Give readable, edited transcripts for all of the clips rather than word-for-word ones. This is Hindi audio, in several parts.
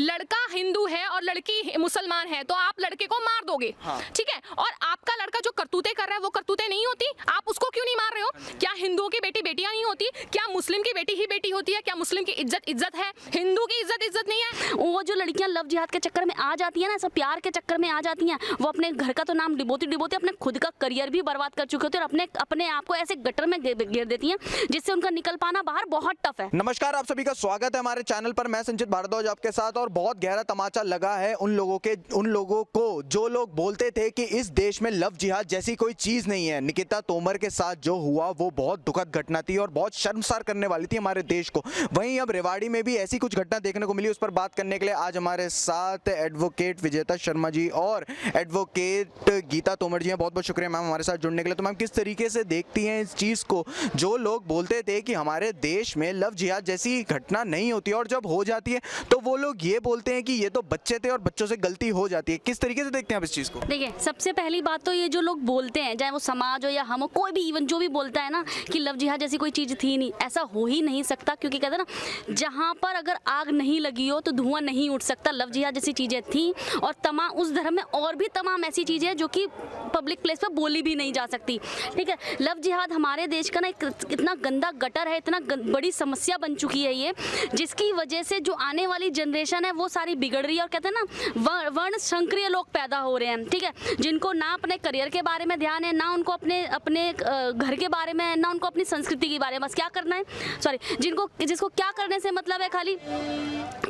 लड़का हिंदू है और लड़की मुसलमान है तो आप लड़के को मार दोगे, ठीक है, और आपका लड़का जो करतूतें कर रहा है वो करतूतें नहीं होती, आप उसको क्यों नहीं मार रहे हो? क्या हिंदुओं की बेटी बेटियां नहीं होती? क्या मुस्लिम की बेटी ही बेटी होती है? क्या मुस्लिम की इज्जत इज्जत है, हिंदू की इज्जत इज्जत नहीं है? वो जो लड़कियां लव जिहाद के चक्कर में आ जाती है ना, सब प्यार के चक्कर में आ जाती हैं, वो अपने घर का तो नाम डिबोती डिबोती अपने खुद का करियर भी बर्बाद कर चुके होते हैं और अपने आप को ऐसे गटर में घेर देती हैं जिससे उनका निकल पाना बाहर बहुत टफ है। नमस्कार, आप सभी का स्वागत है हमारे चैनल पर। मैं संचित भारद्वाज आपके साथ। और बहुत गहरा तमाचा लगा है उन लोगों को जो लोग बोलते थे कि इस देश में लव जिहाद जैसी कोई चीज नहीं है। निकिता तोमर के साथ जो हुआ वो बहुत दुखद घटना थी और बहुत शर्मसार करने वाली थी हमारे देश को। वहीं अब रेवाड़ी में भी ऐसी कुछ घटना देखने को मिली, उस पर बात करने के लिए आज हमारे साथ एडवोकेट विजेता शर्मा जी और एडवोकेट गीता तोमर जी हैं। बहुत बहुत शुक्रिया मैम हमारे साथ जुड़ने के लिए। तो मैम, किस तरीके से देखती हैं इस चीज़ को, जो लोग बोलते थे कि हमारे देश में लव जिहाद जैसी घटना नहीं होती और जब हो जाती है तो वो लोग ये बोलते हैं कि ये तो बच्चे थे और बच्चों से गलती हो जाती है। किस तरीके से देखते हैं आप इस चीज़ को? देखिए, सबसे पहली बात तो ये जो लोग बोलते हैं, चाहे वो समाज हो या हम हो, कोई भी इवन जो भी बोलता है ना कि लव जिहाद जैसी कोई चीज़ थी नहीं, ऐसा हो ही नहीं सकता। क्योंकि कहते हैं ना, जहाँ पर अगर आग नहीं लगी हो तो धुआं नहीं उठ सकता। लव जिहाद जैसी चीज़ें थी और तमाम उस धर्म में और भी तमाम ऐसी चीज़ें जो कि पब्लिक प्लेस पर बोली भी नहीं जा सकती, ठीक है। लव जिहाद हमारे देश का ना एक इतना गंदा गटर है, इतना बड़ी समस्या बन चुकी है ये, जिसकी वजह से जो आने वाली जनरेशन है वो सारी बिगड़ रही है। और कहते हैं ना, वर्ण संकरीय लोग पैदा हो रहे हैं, ठीक है, जिनको ना अपने करियर के बारे में ध्यान है, ना उनको अपने घर के बारे में, ना उनको अपनी संस्कृति के बारे में बस क्या करना है, जिसको क्या करने से मतलब है, खाली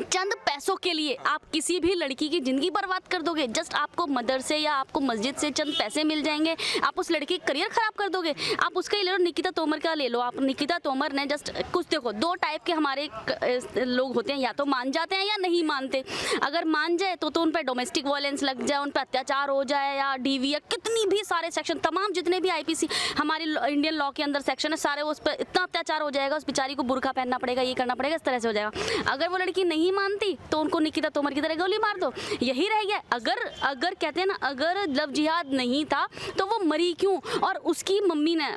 चंद पैसों के लिए आप किसी भी लड़की की जिंदगी बर्बाद कर दोगे। जस्ट आपको मदरसे या आपको मस्जिद से चंद पैसे मिल जाएंगे, आप उस लड़की का करियर खराब कर दोगे। आप उसका ही ले लो, निकिता तोमर का ले लो आप। निकिता तोमर ने जस्ट कुछ, देखो, दो टाइप के हमारे लोग होते हैं, या तो मान जाते हैं या नहीं मानते। अगर मान जाए तो उन पर डोमेस्टिक वायलेंस लग जाए, उन पर अत्याचार हो जाए, या डीवी या कितनी भी सारे सेक्शन, तमाम जितने भी आईपीसी हमारी इंडियन लॉ के अंदर सेक्शन है, सारे उस पर इतना अत्याचार हो जाएगा, उस बेचारी को बुर्का पहनना पड़ेगा, ये करना पड़ेगा, इस तरह से हो जाएगा। अगर वो लड़की नहीं मानती तो उनको निकिता तोमर की तरह गोली मार दो, यही रह गया। अगर कहते हैं ना, अगर लव जिहाद नहीं था तो वो मरी क्यों? और उसकी मम्मी ने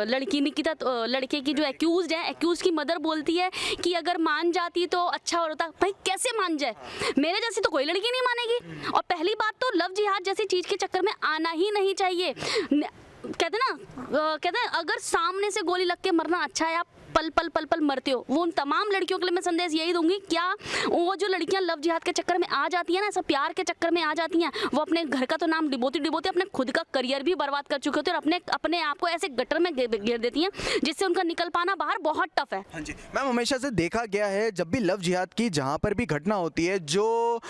लड़के की जो एक्यूज्ड है, एक्यूज की मदर बोलती है कि अगर मान जाती तो अच्छा होता। भाई कैसे मान जाए? मेरे जैसी तो कोई लड़की नहीं मानेगी। और पहली बात तो लव जिहाद जैसी चीज के चक्कर में आना ही नहीं चाहिए। कहते हैं अगर सामने से गोली लग के मरना अच्छा है, आप पल पल मरते हो। वो उन तमाम लड़कियों के लिए मैं संदेश यही दूंगी, क्या वो जो लड़कियां लव जिहाद के चक्कर में आ जाती है ना, सब प्यार के चक्कर में आ जाती हैं, वो अपने घर का तो नाम डिबोती डिबोती अपने खुद का करियर भी बर्बाद कर चुके होते हैं और अपने आप को ऐसे गटर में घेर देती हैं जिससे उनका निकल पाना बाहर बहुत टफ है। हाँ जी मैम, हमेशा से देखा गया है जब भी लव जिहाद की जहाँ पर भी घटना होती है, जो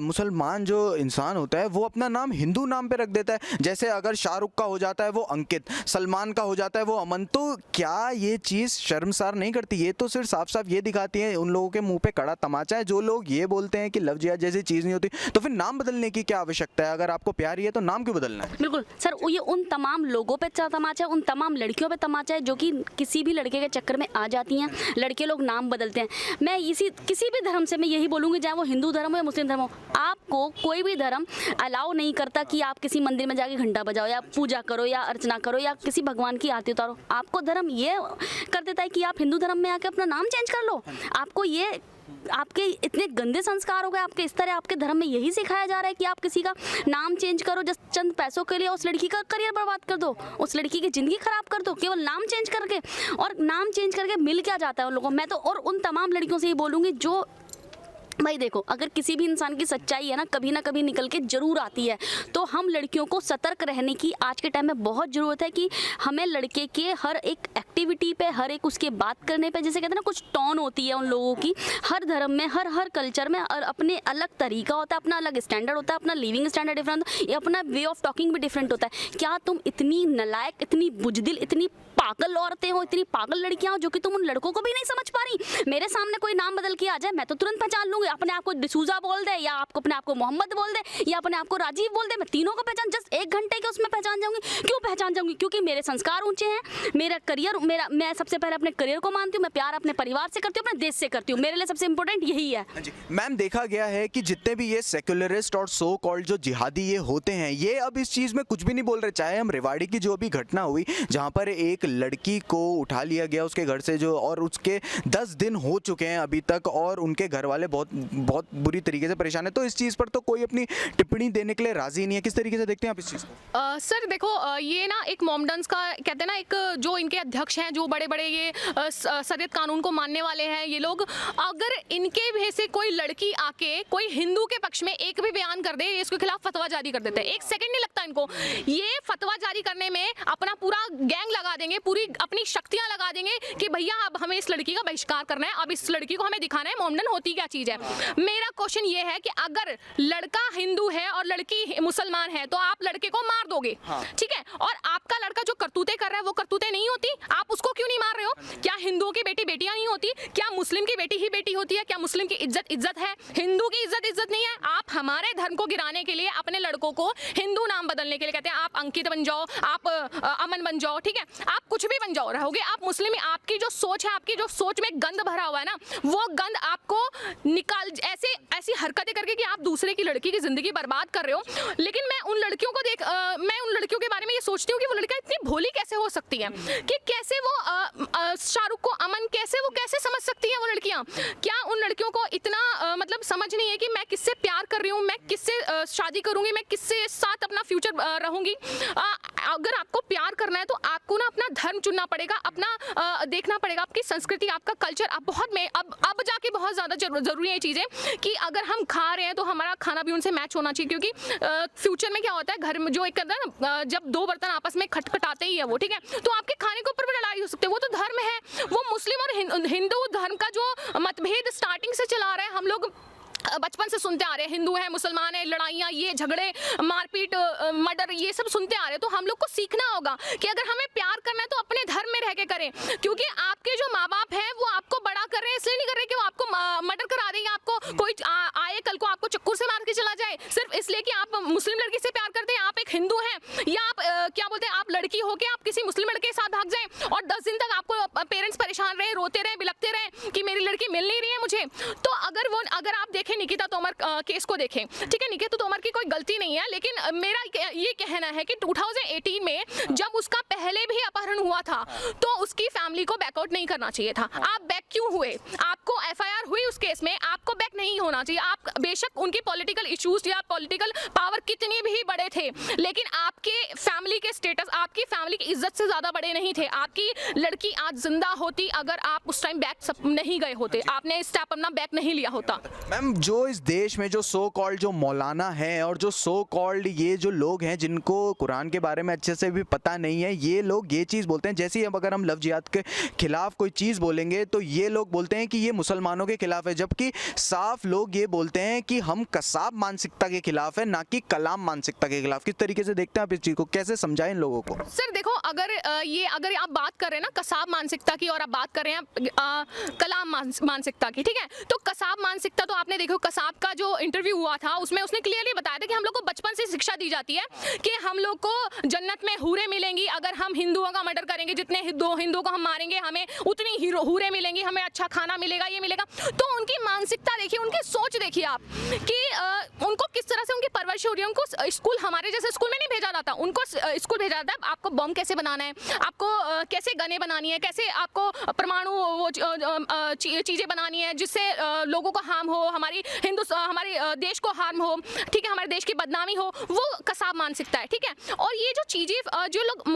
मुसलमान जो इंसान होता है वो अपना नाम हिंदू नाम पे रख देता है। जैसे अगर शाहरुख का हो जाता है वो अंकित, सलमान का हो जाता है वो अमन। तो क्या ये चीज़ शर्मसार नहीं करती? ये तो सिर्फ साफ साफ ये दिखाती है, उन लोगों के मुंह पे कड़ा तमाचा है जो लोग ये बोलते हैं कि लव जिहाद जैसी चीज़ नहीं होती। तो फिर नाम बदलने की क्या आवश्यकता है? अगर आपको प्यार ही है तो नाम क्यों बदलना है? बिल्कुल सर, ये उन तमाम लोगों पे तमाचा है, उन तमाम लड़कियों पे तमाचा है जो कि किसी भी लड़के के चक्कर में आ जाती हैं। लड़के लोग नाम बदलते हैं। मैं किसी भी धर्म से मैं यही बोलूँगी, चाहे वो हिंदू धर्म हो या मुस्लिम धर्म हो, आपको कोई भी धर्म अलाउ नहीं करता कि आप किसी मंदिर में जाके घंटा बजाओ या पूजा करो या अर्चना करो या किसी भगवान की आरती उतारो। आपको धर्म ये कर देता है कि आप हिंदू धर्म में आके अपना नाम चेंज कर लो। आपके इतने गंदे संस्कार हो गए, आपके इस तरह आपके धर्म में यही सिखाया जा रहा है कि आप किसी का नाम चेंज करो जस्ट चंद पैसों के लिए, उस लड़की का करियर बर्बाद कर दो, उस लड़की की जिंदगी खराब कर दो केवल नाम चेंज करके। और नाम चेंज करके मिल क्या जाता है उन लोगों को? मैं तो और उन तमाम लड़कियों से ये बोलूँगी, जो भाई देखो, अगर किसी भी इंसान की सच्चाई है ना कभी निकल के जरूर आती है। तो हम लड़कियों को सतर्क रहने की आज के टाइम में बहुत ज़रूरत है कि हमें लड़के के हर एक एक्टिविटी पे, हर एक उसके बात करने पे, जैसे कहते हैं ना, कुछ टोन होती है उन लोगों की। हर धर्म में, हर कल्चर में और अपने अलग तरीका होता है, अपना अलग स्टैंडर्ड होता है, अपना लिविंग स्टैंडर्ड डिफरेंट, ये अपना वे ऑफ टॉकिंग भी डिफरेंट होता है। क्या तुम इतनी नालायक, इतनी बुजदिल, इतनी पागल औरतें हो, इतनी पागल लड़कियां हो जो कि तुम उन लड़कों को भी नहीं समझ पा रही? मेरे सामने कोई नाम बदल के आ जाए, मैं तो तुरंत पहचान लूंगी। अपने आप को डिसूजा बोल दे या अपने आप को मोहम्मद बोल दे या अपने आप को राजीव बोल दे, मैं तीनों को पहचान, जस्ट 1 घंटे के उसमें पहचान जाऊंगी। क्यों पहचान जाऊंगी? क्योंकि मेरे संस्कार ऊंचे हैं, मेरा मैं सबसे पहले अपने करियर को मानती हूँ, मैं प्यार अपने परिवार से करती हूँ, अपने देश से करती हूँ, मेरे लिए सबसे इंपॉर्टेंट यही है। हाँ जी मैम, देखा गया है कि जितने भी ये सेक्युलरिस्ट और सो कॉल्ड जो जिहादी ये होते हैं, ये अब इस चीज़ में कुछ भी नहीं बोल रहे। चाहे हम रेवाड़ी की जो अभी घटना हुई जहाँ पर एक लड़की को उठा लिया गया उसके घर से, जो और उसके 10 दिन हो चुके हैं अभी तक, और उनके घर वाले बहुत बुरी तरीके से परेशान है, तो इस चीज़ पर तो कोई अपनी टिप्पणी देने के लिए राजी नहीं है। किस तरीके से देखते हैं आप इस चीज़ को? सर देखो, ये ना एक मॉमडन्स का कहते हैं ना, एक जो इनके अध्यक्ष हैं, जो बड़े बड़े ये शरीयत कानून को मानने वाले हैं ये लोग, अगर इनके में से कोई लड़की आके कोई हिंदू के पक्ष में एक भी बयान कर दे, इसके खिलाफ फतवा जारी कर देते हैं। एक सेकंड नहीं लगता इनको। ये फतवा जारी करने में अपना पूरा गैंग लगा देंगे, पूरी अपनी शक्तियां लगा देंगे कि भैया अब हमें इस लड़की का बहिष्कार करना है, अब इस लड़की को हमें दिखाना है मोमडन होती क्या चीज है। मेरा क्वेश्चन ये है कि अगर लड़का हिंदू है और लड़की मुसलमान है तो आप लड़के को मार दोगे, ठीक है, और आपका लड़का जो करतूतें कर रहा है वो करतूतें नहीं होती, आप उसको क्यों नहीं मार रहे हो? क्या हिंदुओं की बेटी बेटियां नहीं होती? क्या मुस्लिम की बेटी ही बेटी होती है? क्या मुस्लिम की इज्जत इज्जत है, हिंदू की इज्जत नहीं है? आप हमारे धर्म को गिराने के लिए अपने लड़कों को हिंदू नाम बदलने के लिए कहते हैं, आप अंकित बन जाओ, आप अमन बन जाओ, ठीक है, आप कुछ भी बन जाओ, रहोगे आप मुस्लिम। आपकी जो सोच है, आपकी जो सोच में गंद भरा हुआ है ना, वो गंद आपको निकाल, ऐसी हरकतें करके कि आप दूसरे की लड़की की जिंदगी बर्बाद कर रहे हो। लेकिन मैं उन लड़कियों को मैं उन लड़कियों के बारे में ये सोचती हूँ कि वो लड़कियां इतनी भोली कैसे हो सकती हैं, कि कैसे वो शाहरुख को अमन कैसे समझ सकती हैं वो लड़कियां? क्या उन लड़कियों को इतना मतलब समझ नहीं है कि मैं किससे प्यार कर रही हूँ, मैं किससे शादी करूंगी, मैं किससे साथ अपना फ्यूचर रहूंगी? अगर आपको प्यार करना है तो आपको ना अपना धर्म चुनना पड़ेगा, अपना देखना पड़ेगा, आपकी संस्कृति, आपका कल्चर। अब जाके बहुत ज्यादा जरूरी है ये चीजें, कि अगर हम खा रहे हैं तो हमारा खाना भी उनसे मैच होना चाहिए, क्योंकि फ्यूचर में क्या होता है, घर में जो एक करता है ना, जब दो बर्तन आपस में खटखटाते ही है वो, ठीक है, तो आपके खाने के ऊपर भी लड़ाई हो सकती है। वो तो धर्म है, वो मुस्लिम और हिंदू धर्म का जो मतभेद स्टार्टिंग से चला रहे हैं, हम लोग बचपन से सुनते आ रहे हैं, हिंदू है मुसलमान है, लड़ाइयाँ, ये झगड़े, मारपीट, मर्डर, ये सब सुनते आ रहे हैं। तो हम लोग को सीखना होगा कि अगर हमें प्यार करना है तो अपने धर्म में रह के करें, क्योंकि आपके जो माँ बाप हैं वो आपको बड़ा कर रहे हैं, इसलिए नहीं कर रहे कि वो आपको मर्डर करा देंगे, आपको कोई आए कल को आपको चक्कू से मार के चला जाए, सिर्फ इसलिए कि आप मुस्लिम लड़की से प्यार करते हैं, आप एक हिंदू हैं, या आप क्या बोलते हैं, आप लड़की हो के आप किसी मुस्लिम लड़के के साथ भाग जाए और 10 दिन तक आपको पेरेंट्स परेशान रहे, रोते रहे, बिलखते रहे कि मेरी लड़की मिल नहीं रही है मुझे। तो अगर आप देखें निकिता तोमर केस को देखें, ठीक है, निकिता तोमर की कोई गलती नहीं है, लेकिन मेरा ये कहना है कि 2018 में जब उसका पहले भी अपहरण हुआ था तो उसकी फैमिली को बैकआउट नहीं करना चाहिए था। आप बैक क्यों हुए? आपको एफआईआर हुई उस केस में, आपको बैक नहीं होना चाहिए। आप बेशक उनके पॉलिटिकल इश्यूज या पॉलिटिकल पावर कितने भी बड़े थे, लेकिन आपके फैमिली के स्टेटस, आपकी फैमिली की इज्जत से ज्यादा बड़े नहीं थे। आपकी लड़की आज जिंदा होती अगर आप उस टाइम बैक नहीं गए होते, आपने स्टेप अपना बैक नहीं लिया होता। मैम, जो इस देश में जो सो कॉल्ड जो मौलाना हैं और जो सो कॉल्ड ये जो लोग हैं जिनको कुरान के बारे में अच्छे से भी पता नहीं है, ये लोग ये चीज़ बोलते हैं, जैसे ही अब अगर हम लव जिहाद के खिलाफ कोई चीज़ बोलेंगे तो ये लोग बोलते हैं कि ये मुसलमानों के खिलाफ है, जबकि साफ लोग ये बोलते हैं कि हम कसाब मानसिकता के खिलाफ है, ना कि कलाम मानसिकता के खिलाफ। किस तरीके से देखते हैं आप इस चीज़ को, कैसे समझाएं इन लोगों को? सर देखो, अगर आप बात कर रहे हैं ना कसाब मानसिकता की, और आप बात कर रहे हैं कलाम मानसिकता की, ठीक है, तो कसाब मानसिकता तो आपने देखो, कसाब का जो इंटरव्यू हुआ था उसमें उसने क्लियरली बताया था कि हम लोग को बचपन से शिक्षा दी जाती है कि हम लोग को जन्नत में हूरें मिलेंगी अगर हम हिंदुओं का मर्डर करेंगे, जितने हिंदुओं को हम मारेंगे हमें उतनी हूरें मिलेंगी, हमें अच्छा खाना मिलेगा, ये मिलेगा। तो उनकी मानसिकता देखिए, उनकी सोच देखिए आप, कि उनको किस तरह से उनकी परवरिश हो रही है। उनको स्कूल, हमारे जैसे स्कूल में नहीं भेजा जाता, उनको स्कूल भेजा जाता है आपको बम कैसे बनाना है, आपको कैसे गने बनानी है, कैसे आपको परमाणु वो चीजें बनानी है जिससे लोगों को हार्म हो, हमारे देश को हार्म हो, ठीक है, हमारे देश की बदनामी हो, वो कसाब मानसिकता है, ठीक है। और ये जो चीजें जो लोग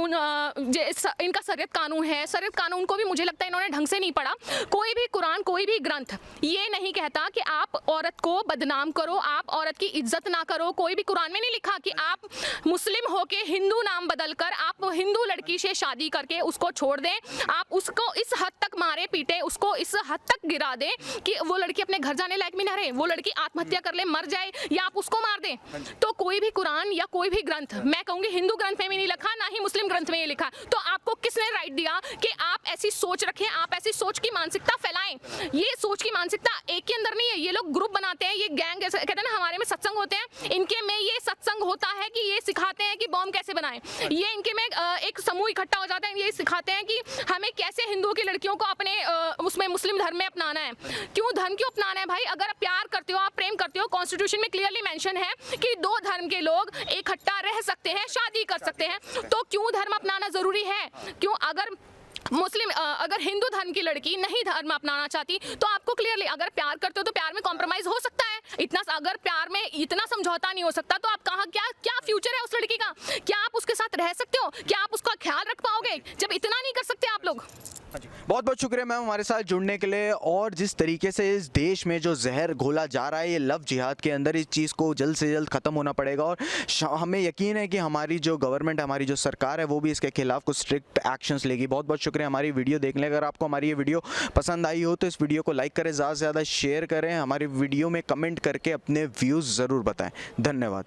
इनका शरीयत कानून है, शरीयत कानून को भी मुझे लगता है इन्होंने ढंग से नहीं पढ़ा। कोई भी कुरान, कोई भी ग्रंथ ये नहीं कहता कि आप औरत को बदनाम करो, आप औरत की इज्जत ना करो। कोई भी कुरान में नहीं लिखा कि आप मुस्लिम होके हिंदू नाम बदलकर आप हिंदू लड़की से शादी करके उसको छोड़ दें, आप उसको इस हद तक मारे पीटे, उसको इस हद तक गिरा दें कि वो लड़की अपने घर जाने लायक भी ना रहे, वो लड़की आत्महत्या कर ले, मर जाए, या आप उसको मार दें। तो कोई भी कुरान या कोई भी ग्रंथ, मैं कहूँगी हिंदू ग्रंथ में भी नहीं लिखा, ना ही मुस्लिम ग्रंथ में ये लिखा, तो आपको किसने राइट दिया कि आप ऐसी सोच रखें, आप ऐसी सोच की मानसिकता फैलाएं? ये सोच की मानसिकता एक के अंदर नहीं है, ये लोग ग्रुप बनाते हैं, ये गैंग, कहते हैं ना हमारे में सत्संग होते हैं, इनके में ये सत्संग होता है कि ये सिखाते हैं कि बॉम्ब कैसे बनाएं। ये इनके में एक समूह इकट्ठा हो जाता है, ये सिखाते हैं कि हमें कैसे हिंदुओं की लड़कियों को अपने उसमें मुस्लिम धर्म में अपनाना है। क्यों धर्म क्यों अपनाना है भाई? अगर आप प्यार करते हो, आप प्रेम करते हो, कॉन्स्टिट्यूशन में क्लियरली मेंशन है कि दो धर्म के लोग इकट्ठा रह सकते हैं, शादी कर सकते हैं, तो क्यों धर्म अपनाना जरूरी है? क्यों अगर हिंदू धर्म की लड़की नहीं धर्म अपनाना चाहती तो आपको क्लियरली, अगर प्यार करते हो तो प्यार में कॉम्प्रोमाइज हो सकता है, इतना अगर प्यार में इतना समझौता नहीं हो सकता तो आप कहाँ, क्या फ्यूचर है उस लड़की का? क्या आप उसके साथ रह सकते हो? क्या आप उसका ख्याल रख पाओगे जब इतना नहीं कर सकते आप लोग? बहुत बहुत शुक्रिया मैम हमारे साथ जुड़ने के लिए। और जिस तरीके से इस देश में जो जहर घोला जा रहा है ये लव जिहाद के अंदर, इस चीज़ को जल्द से जल्द ख़त्म होना पड़ेगा और हमें यकीन है कि हमारी जो गवर्नमेंट, हमारी जो सरकार है वो भी इसके खिलाफ कुछ स्ट्रिक्ट एक्शंस लेगी। बहुत बहुत शुक्रिया हमारी वीडियो देखने। अगर आपको हमारी ये वीडियो पसंद आई हो तो इस वीडियो को लाइक करें, ज़्यादा से ज़्यादा शेयर करें, हमारी वीडियो में कमेंट करके अपने व्यूज़ ज़रूर बताएँ। धन्यवाद।